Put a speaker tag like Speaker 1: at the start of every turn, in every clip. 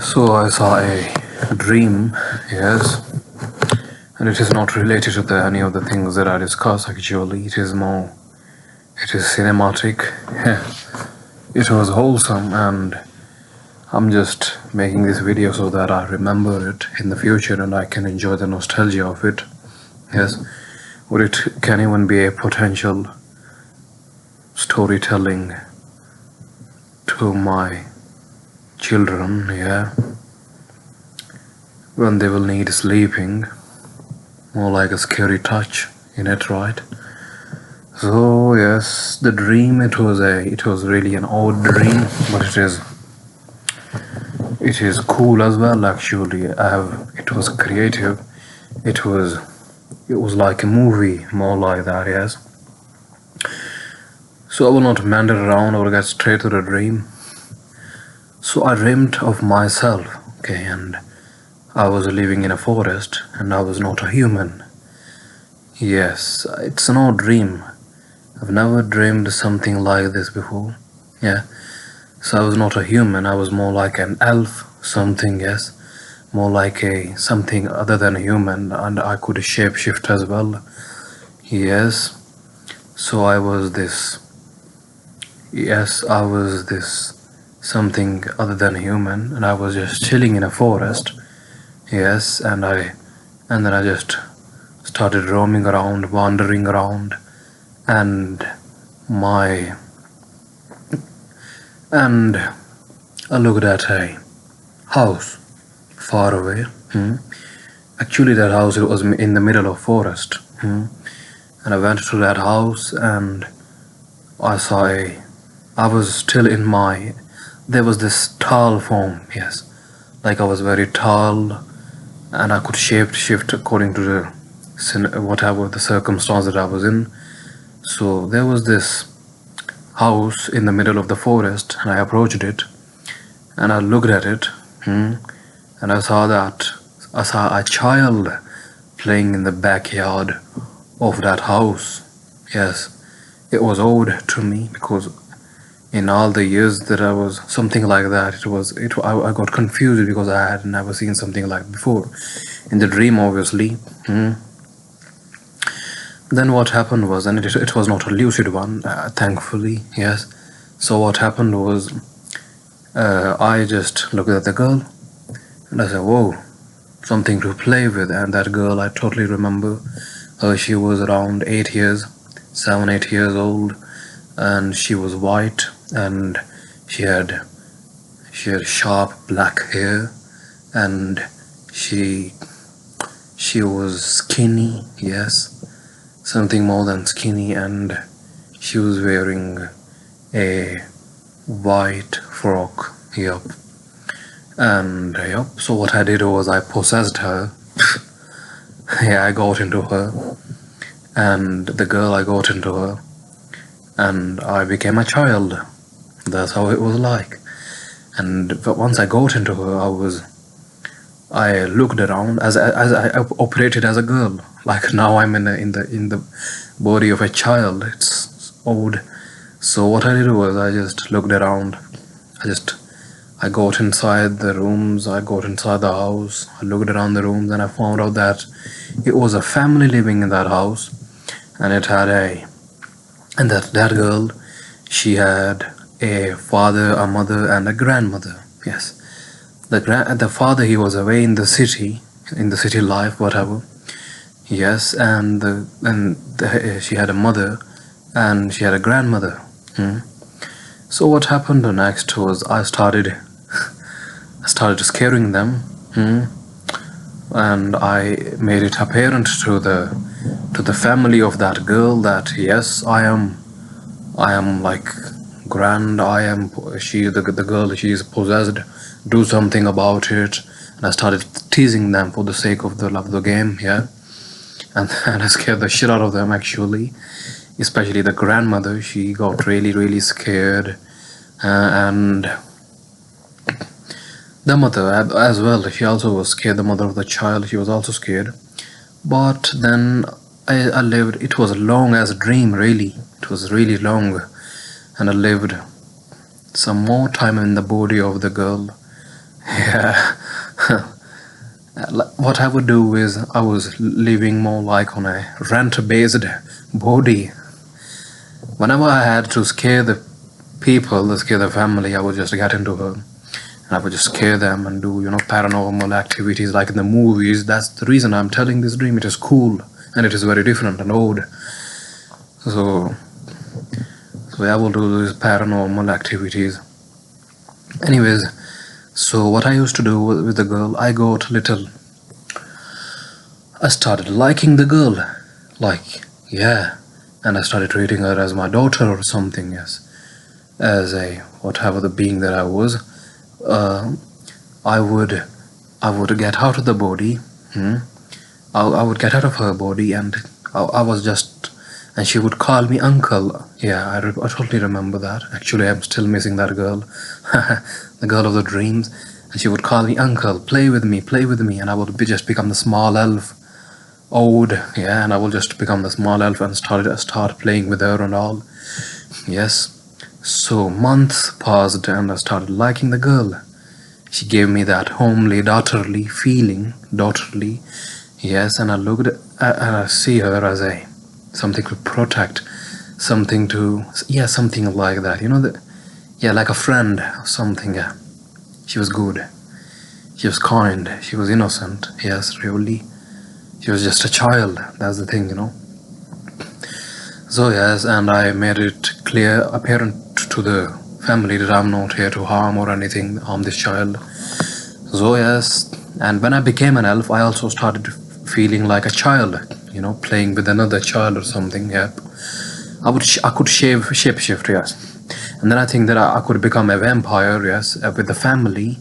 Speaker 1: So I saw a dream, yes, and it is not related to any of the things that I discuss actually. It is cinematic. It was wholesome, and I'm just making this video so that I remember it in the future and I can enjoy the nostalgia of it. Yes, or it can even be a potential storytelling to my children, yeah, when they will need sleeping, more like a scary touch in it, right? So yes, the dream, it was really an odd dream, but it is cool as well actually. It was creative. It was like a movie, more like that, yes. So I will not meander around or get straight to the dream. So I dreamed of myself, okay, and I was living in a forest and I was not a human. Yes, it's an odd dream. I've never dreamed something like this before. Yeah. So I was not a human, I was more like an elf, something, yes. More like a something other than a human, and I could shapeshift as well. Yes. So I was this something other than human, and I was just chilling in a forest. Yes, and then I just started roaming around, wandering around, and my and I looked at a house far away. Actually, that house, it was in the middle of forest. And I went to that house and I saw I was still in my. There was this tall form, yes, like I was very tall, and I could shape shift according to whatever the circumstance that I was in. So there was this house in the middle of the forest, and I approached it, and I looked at it, and I saw a child playing in the backyard of that house. Yes, it was odd to me because in all the years that I was something like that, I got confused because I had never seen something like before in the dream, obviously. Then what happened was, and it was not a lucid one, thankfully, yes. So what happened was, I just looked at the girl and I said, whoa, something to play with. And that girl, I totally remember her. She was around 7, 8 years old, and she was white, and she had sharp black hair, and she was skinny, yes, something more than skinny, and she was wearing a white frock. Yup. And yup, so what I did was I possessed her. Yeah, I got into her, and the girl, I got into her, and I became a child. That's how it was like. And once I got into her, I looked around as I operated as a girl. Like now I'm in the body of a child. It's odd. So what I did was I just looked around. I got inside the rooms. I got inside the house. I looked around the rooms, and I found out that it was a family living in that house, and that girl, she had a father, a mother, and a grandmother. Yes. The father, he was away in the city life, whatever. Yes, and she had a mother, and she had a grandmother. So what happened next was I started scaring them, and I made it apparent to the family of that girl that yes, I am like grand. The girl, she is possessed. Do something about it. And I started teasing them for the sake of the love of the game, yeah. And I scared the shit out of them actually, especially the grandmother. She got really, really scared, and the mother as well. She also was scared. The mother of the child, she was also scared. But then I lived. It was long as a dream, really. It was really long, and I lived some more time in the body of the girl, Yeah. What I would do is I was living more like on a rent-based body. Whenever I had to scare the people, scare the family, I would just get into her and I would just scare them and do, paranormal activities like in the movies. That's the reason I'm telling this dream. It is cool and it is very different and odd. So, so I will do these paranormal activities. Anyways, so what I used to do with the girl, I started liking the girl, like, yeah, and I started treating her as my daughter or something, yes, as a whatever the being that I was. Uh, I would, I would get out of the body. I would get out of her body, and I was just, and she would call me uncle. Yeah, I totally remember that. Actually, I'm still missing that girl, the girl of the dreams. And she would call me uncle, play with me, and I would just become the small elf. Old, yeah, and I will just become the small elf and start playing with her and all. Yes. So months passed and I started liking the girl. She gave me that homely, daughterly feeling, yes, and I looked and I see her as a something to protect, something to, yeah, something like that. Yeah, like a friend or something. Yeah. She was good. She was kind. She was innocent. Yes, really. She was just a child. That's the thing. So yes, and I made it apparent to the family that I'm not here to harm or anything, harm this child. So yes, and when I became an elf, I also started feeling like a child, playing with another child or something. Yep. I could shapeshift, yes, and then I think that I could become a vampire, yes, with the family.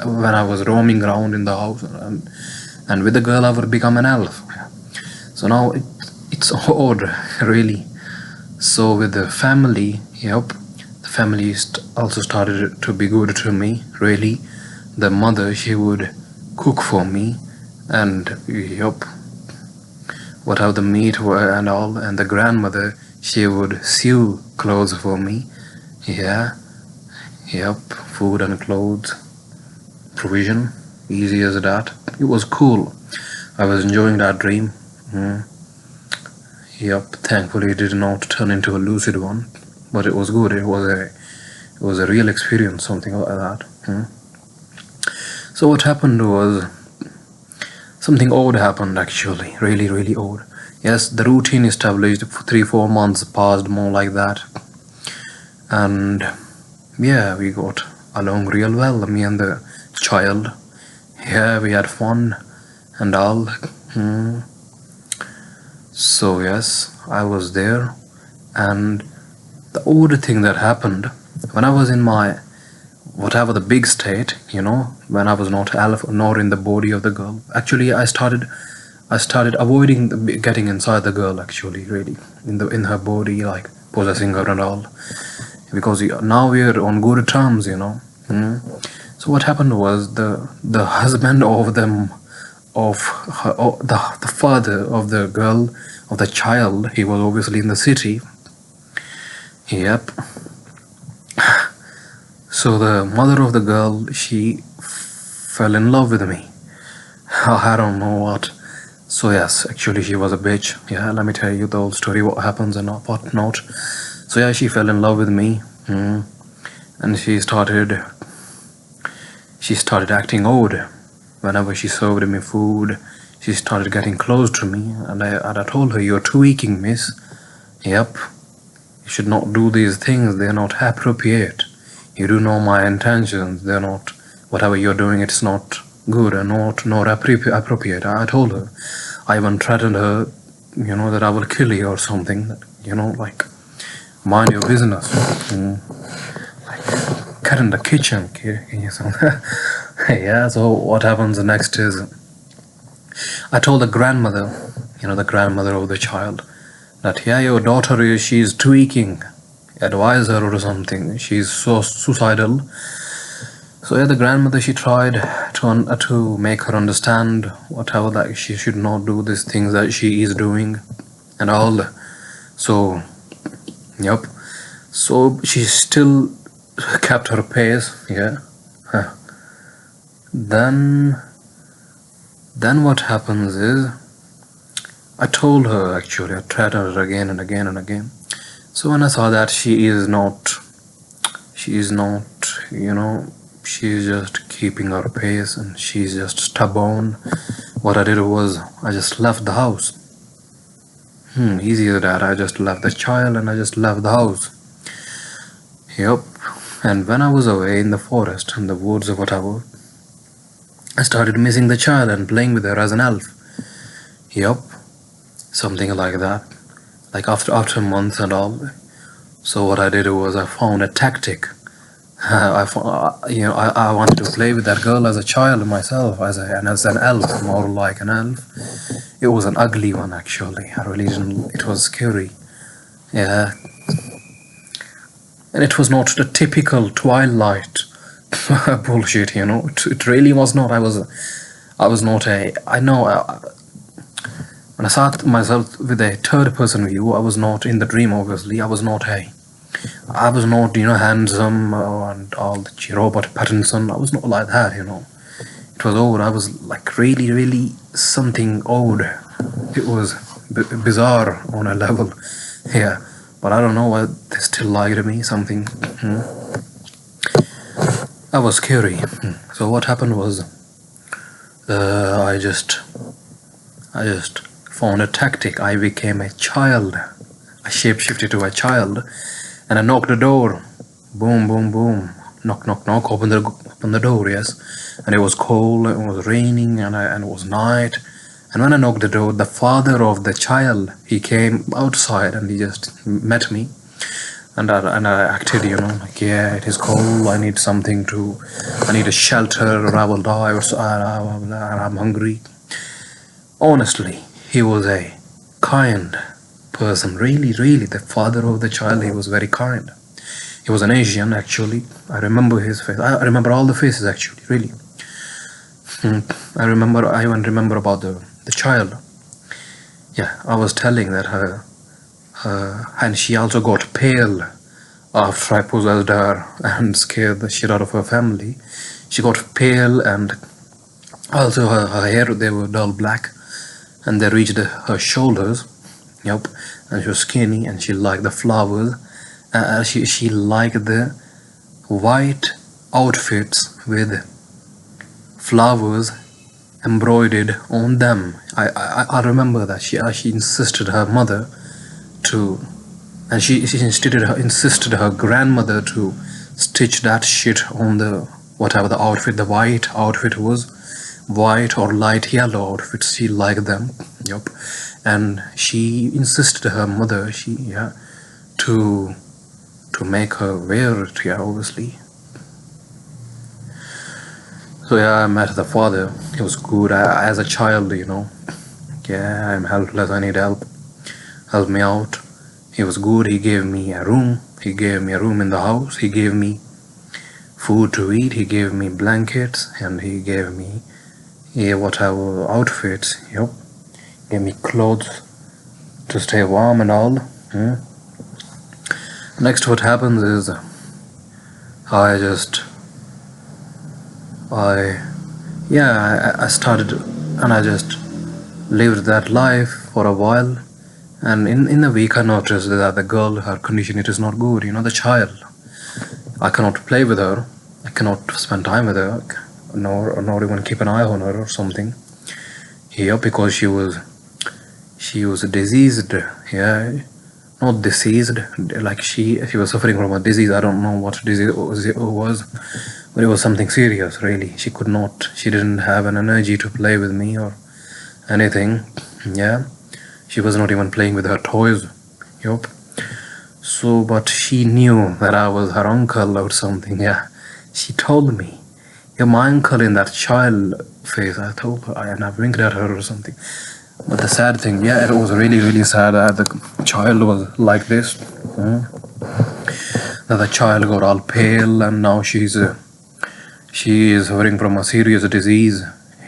Speaker 1: When I was roaming around in the house, and with the girl, I would become an elf. So now it's odd, really. So with the family, yep, the family also started to be good to me, really. The mother, she would cook for me, and yep, whatever the meat were and all, and the grandmother, she would sew clothes for me. Yeah, yep, food and clothes, provision, easy as that. It was cool. I was enjoying that dream. Yep, thankfully it did not turn into a lucid one, but it was good. It was a real experience, something like that. So what happened was something odd happened actually, really, really odd. Yes, the routine established for 3-4 months passed more like that, and yeah, we got along real well, me and the child. Yeah, we had fun and all. So yes, I was there, and the odd thing that happened when I was in my whatever the big state, when I was not alpha nor in the body of the girl. Actually, I started avoiding getting inside the girl. Actually, really, in her body, like possessing her and all, because now we're on good terms. So what happened was the husband of them of her, the father of the girl of the child. He was obviously in the city. Yep. So the mother of the girl, she fell in love with me. I don't know what. So yes, actually she was a bitch. Yeah, let me tell you the whole story, what happens and what not. So yeah, she fell in love with me, and she started acting odd. Whenever she served me food, she started getting close to me, and I told her, "You're tweaking, miss. Yep, you should not do these things. They're not appropriate. You do know my intentions. They're not. Whatever you're doing, it's not good and not appropriate." I told her. I even threatened her, that I will kill you or something. Like, mind your business. Like, cat in the kitchen. Yeah. So what happens next is, I told the grandmother, the grandmother of the child, that yeah, your daughter she's tweaking. Advise her or something. She's so suicidal. So yeah, the grandmother, she tried to make her understand whatever, that she should not do these things that she is doing and all. So yep. So she still kept her pace. Yeah. Then what happens is, I told her actually, I threatened her again and again and again. So when I saw that she is not, you know, she's just keeping her pace and she's just stubborn, what I did was I just left the house. Easy as that. I just left the child and I just left the house. Yep. And when I was away in the forest, in the woods or whatever, I started missing the child and playing with her as an elf. Yep. Something like that. Like after months and all. So what I did was I found a tactic. I wanted to play with that girl as a child myself, as an elf, more like an elf. It was an ugly one actually. I really didn't. It was scary. Yeah. And it was not the typical Twilight bullshit, you know. It really was not. I was not a. I know. When I saw myself with a third-person view, I was not in the dream. Obviously, I was not, you know, handsome and all the Robert Pattinson. I was not like that, you know. It was odd. I was like really, really something odd. It was bizarre on a level, yeah. But I don't know why they still liked me. Something. I was scary. So what happened was, I just found a tactic. I became a child. I shapeshifted to a child, and I knocked the door. Boom, boom, boom. Knock, knock, knock. Open the door. Yes, and it was cold. It was raining, and it was night. And when I knocked the door, the father of the child, he came outside and he just met me. And I acted, you know, like, yeah, it is cold. I need a shelter, or I will die, or I'm hungry. Honestly, he was a kind person. Really, really, the father of the child, he was very kind. He was an Asian, actually. I remember his face. I remember all the faces, actually, really. I even remember about the child. Yeah, I was telling that her, and she also got pale after I possessed her and scared the shit out of her family. She got pale, and also her hair, they were dull black, and they reached her shoulders. Yep, and she was skinny, and she liked the flowers. She liked the white outfits with flowers embroidered on them. I remember that she insisted her mother to, and she insisted her grandmother to stitch that shit on the whatever the outfit, the white outfit was, white or light yellow outfits. She liked them. Yep, and she insisted her mother to make her wear it. Yeah, obviously. So yeah, I met the father. He was good. As a child, you know. Yeah, I'm helpless. I need help. Help me out. He was good. He gave me a room. He gave me a room in the house. He gave me food to eat. He gave me blankets, and he gave me whatever outfits. Yep. Gave me clothes to stay warm and all. Next, what happens is I started, and I just lived that life for a while. And in a week I noticed that the girl, her condition, it is not good. You know, the child, I cannot play with her, I cannot spend time with her, nor even keep an eye on her or something. Yeah, because she was diseased. Yeah, not diseased, like she was suffering from a disease. I don't know what disease it was, but it was something serious, really. She didn't have an energy to play with me or anything. Yeah, she was not even playing with her toys. Yup. So, but she knew that I was her uncle or something. Yeah, she told me, "You're my uncle," in that child face. I told her, and I winked at her or something. But the sad thing, yeah, it was really, really sad that the child was like this. That the child got all pale, and now she is suffering from a serious disease.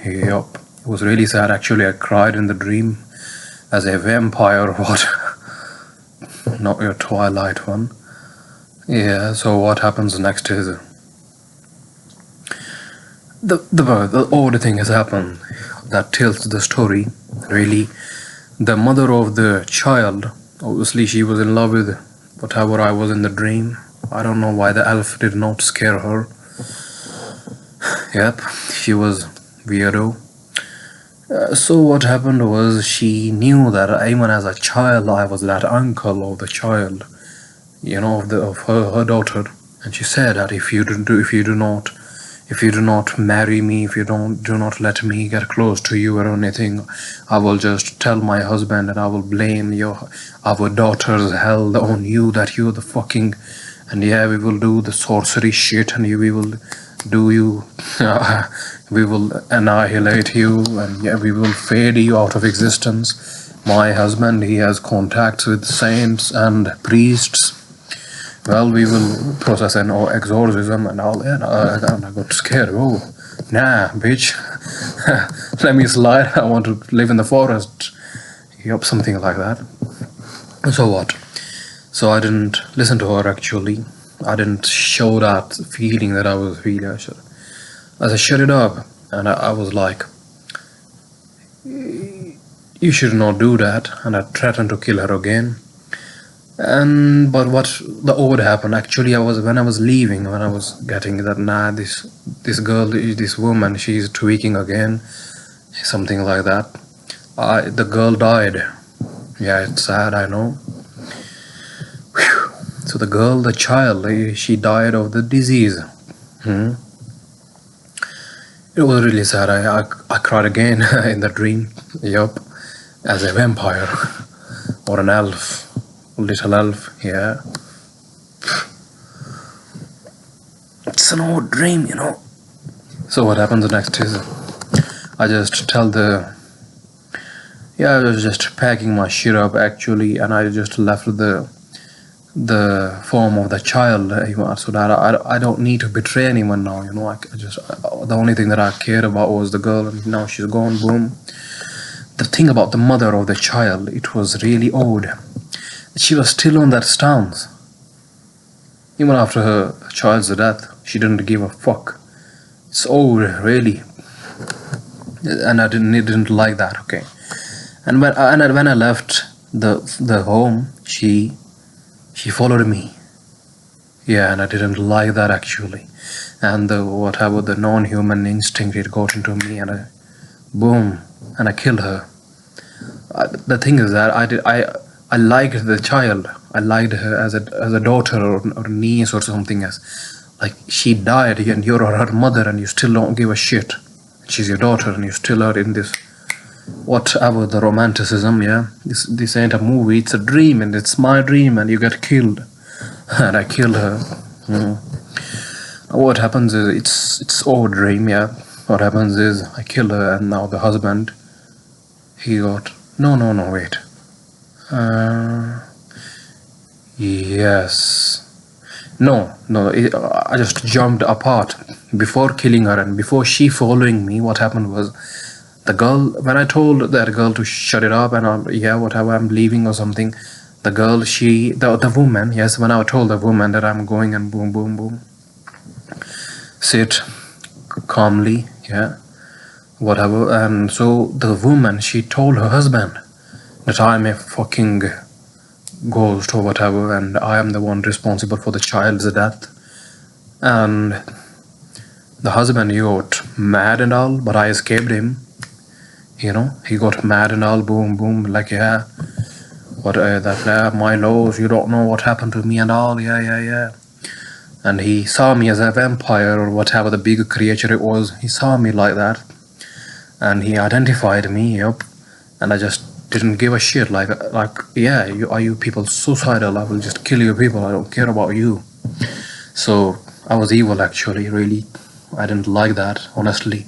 Speaker 1: Yup. It was really sad. Actually, I cried in the dream as a vampire. What? Not your Twilight one. Yeah, so what happens next is The odd thing has happened that tells the story. Really, the mother of the child, obviously, she was in love with whatever I was in the dream. I don't know why the elf did not scare her. Yep, she was weirdo. So what happened was she knew that even as a child I was that uncle of the child, of her daughter, and she said that if you do not marry me, if you do not let me get close to you or anything, I will just tell my husband and I will blame our daughter's hell on you, that you're the fucking, and yeah, we will do the sorcery shit and we will do you we will annihilate you, and yeah, we will fade you out of existence. My husband, he has contacts with saints and priests. Well, we will process an exorcism and all that. And I got scared. Oh, nah, bitch. Let me slide. I want to live in the forest. Yup, something like that. So what? So I didn't listen to her actually. I didn't show that feeling that I was feeling. I said, shut it up. And I was like, you should not do that. And I threatened to kill her again. But what the odd happened actually, when I was leaving, when I was getting that, nah, this girl, this woman, she's tweaking again, something like that. The girl died. Yeah, it's sad, I know. Whew. So the child, she died of the disease. It was really sad. I cried again in the dream. Yup, as a vampire or an elf. Little elf, yeah. It's an old dream, So what happens next is I just I was just packing my shit up actually, and I just left the form of the child, so that I don't need to betray anyone now, the only thing that I cared about was the girl, and now she's gone, boom. The thing about the mother of the child, it was really odd. She was still on that stance. Even after her child's death, she didn't give a fuck. It's old, really. And I didn't like that, okay. And when I left the home, she followed me. Yeah, and I didn't like that actually. And whatever the non-human instinct, it got into me, and I killed her. The thing is that I liked the child. I liked her as a daughter or niece or something else. Like, she died and you're her mother and you still don't give a shit. She's your daughter and you still are in this whatever the romanticism, yeah. This ain't a movie, it's a dream, and it's my dream, and you get killed. And I killed her. What happens is it's our dream, yeah. What happens is I killed her, and now the husband, he got no wait. Yes. No, I just jumped apart before killing her, and before she following me. What happened was, the girl, when I told that girl to shut it up and whatever, I'm leaving or something, the girl, the woman, yes, when I told the woman that I'm going, and boom, sit calmly, yeah, whatever, and so the woman, she told her husband that I'm a fucking ghost or whatever, and I am the one responsible for the child's death. And the husband, he got mad and all, but I escaped him. He got mad and all, boom, like, yeah, my laws, you don't know what happened to me and all, yeah. And he saw me as a vampire or whatever the big creature it was. He saw me like that, and he identified me, yep. And I just didn't give a shit, like, yeah, are you people suicidal? I will just kill you people, I don't care about you. So I was evil actually, really. I didn't like that, honestly.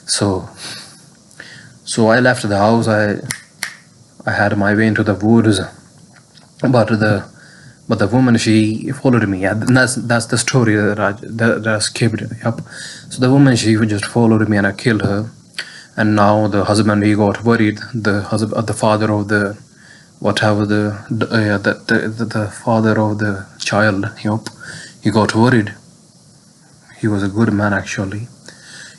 Speaker 1: So I left the house. I had my way into the woods, but the woman, she followed me. Yeah, that's the story that I skipped. Yep. So the woman, she just followed me, and I killed her. And now the husband, he got worried. The father of the whatever, the father of the child, yep, he got worried. He was a good man actually.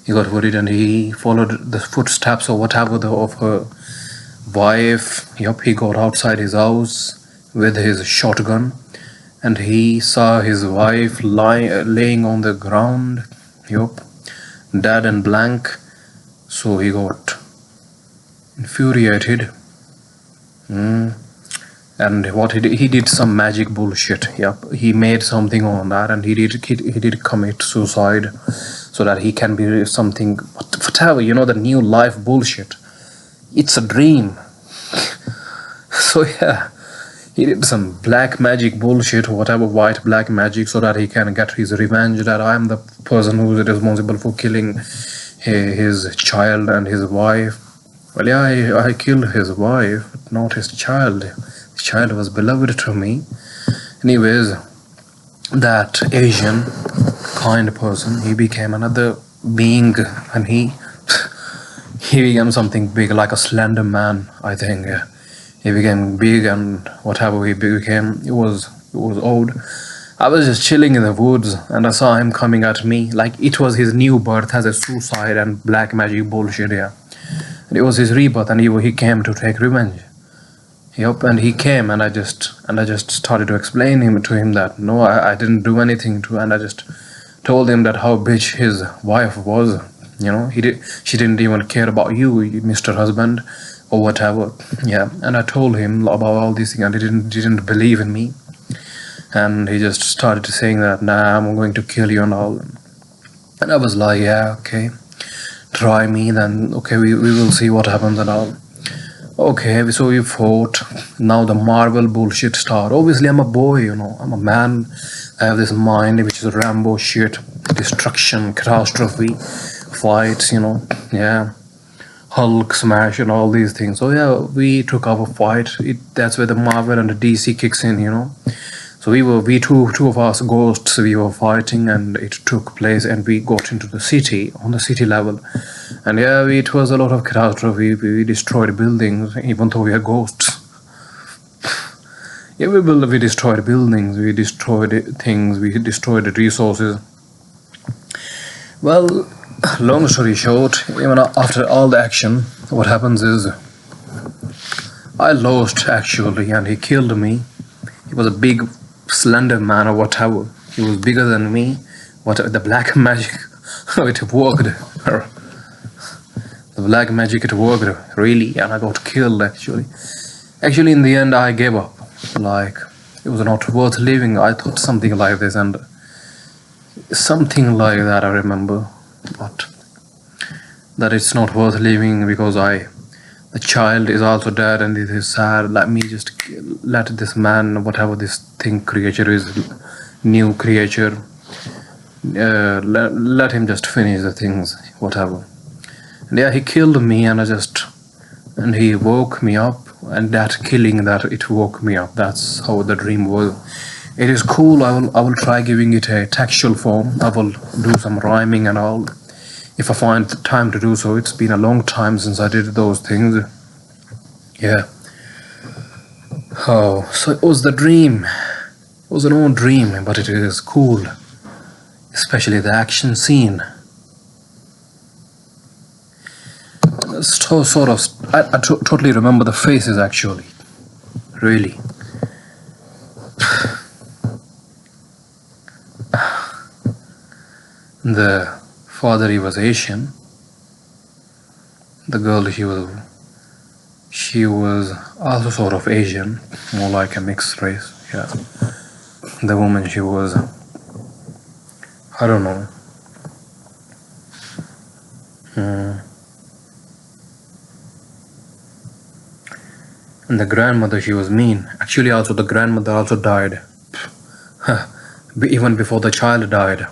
Speaker 1: He got worried and he followed the footsteps or whatever of her wife. Yup, he got outside his house with his shotgun and he saw his wife laying on the ground. Yup, dead and blank. So he got infuriated. And what he did some magic bullshit. Yep, he made something on that, and he did commit suicide, so that he can be something, whatever, you know, the new life bullshit. It's a dream. So yeah, he did some black magic bullshit, whatever, white black magic, so that he can get his revenge. That I am the person who is responsible for killing his child and his wife. Well, yeah, I killed his wife, but not his child. His child was beloved to me. Anyways, that Asian kind person, he became another being, and he became something big, like a slender man, I think. He became big, and whatever he became, it was old. I was just chilling in the woods and I saw him coming at me like it was his new birth as a suicide and black magic bullshit. Yeah, and it was his rebirth, and he came to take revenge. Yep, and he came, and I just started to explain to him that no, I didn't do anything to, and I just told him that how bitch his wife was. You know, she didn't even care about you, Mr. Husband, or whatever. Yeah, and I told him about all these things, and he didn't believe in me, and he just started saying that, nah, I'm going to kill you and all. And I was like, yeah, okay, try me then. Okay, we will see what happens and all. Okay, so we fought. Now the Marvel bullshit start. Obviously, I'm a boy, you know. I'm a man. I have this mind which is Rambo shit, destruction, catastrophe, fights, you know. Yeah, Hulk smash and all these things. So yeah, we took our fight. That's where the Marvel and the DC kicks in, you know. So we two of us ghosts, we were fighting, and it took place, and we got into the city, on the city level. And yeah, it was a lot of catastrophe. We destroyed buildings, even though we are ghosts. Yeah, we destroyed buildings, we destroyed things, we destroyed resources. Well, long story short, even after all the action, what happens is I lost actually, and he killed me. He was a big, slender man or whatever. He was bigger than me. The black magic, it worked. The black magic, it worked, really, and I got killed actually. Actually, in the end, I gave up. Like, it was not worth living. I thought something like this, and something like that I remember. But that it's not worth living because the child is also dead, and it is sad. Let me just let this man, whatever this creature is, new creature, let him just finish the things, whatever. And yeah, he killed me, and and he woke me up, and that killing, that it woke me up. That's how the dream was. It is cool. I will try giving it a textual form. I will do some rhyming and all, if I find the time to do so. It's been a long time since I did those things. Yeah. Oh, so it was the dream. It was an old dream, but it is cool, especially the action scene. So sort of, I totally remember the faces actually, really. The father, he was Asian. The girl, she was also sort of Asian, more like a mixed race. Yeah. The woman, she was, I don't know. And the grandmother, she was mean. Actually, also the grandmother also died. Even before the child died,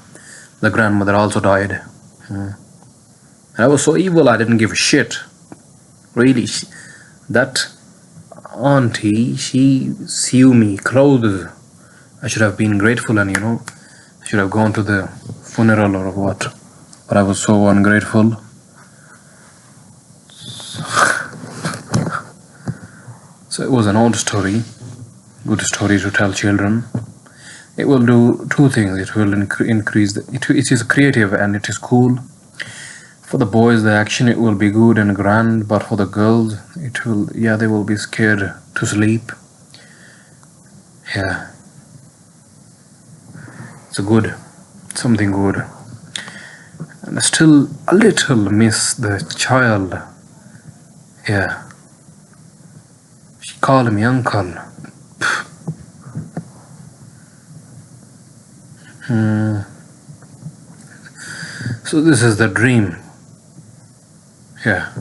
Speaker 1: the grandmother also died. And I was so evil, I didn't give a shit. Really, that auntie, she sewed me clothes. I should have been grateful, and I should have gone to the funeral or what. But I was so ungrateful. So it was an old story, good story to tell children. It will do two things. It will increase. It is creative and it is cool. For the boys, the action it will be good and grand, but for the girls, it will, yeah, they will be scared to sleep. Yeah, it's a good, something good. And I still a little miss the child. Yeah, she called me uncle. Hmm. So this is the dream. Yeah.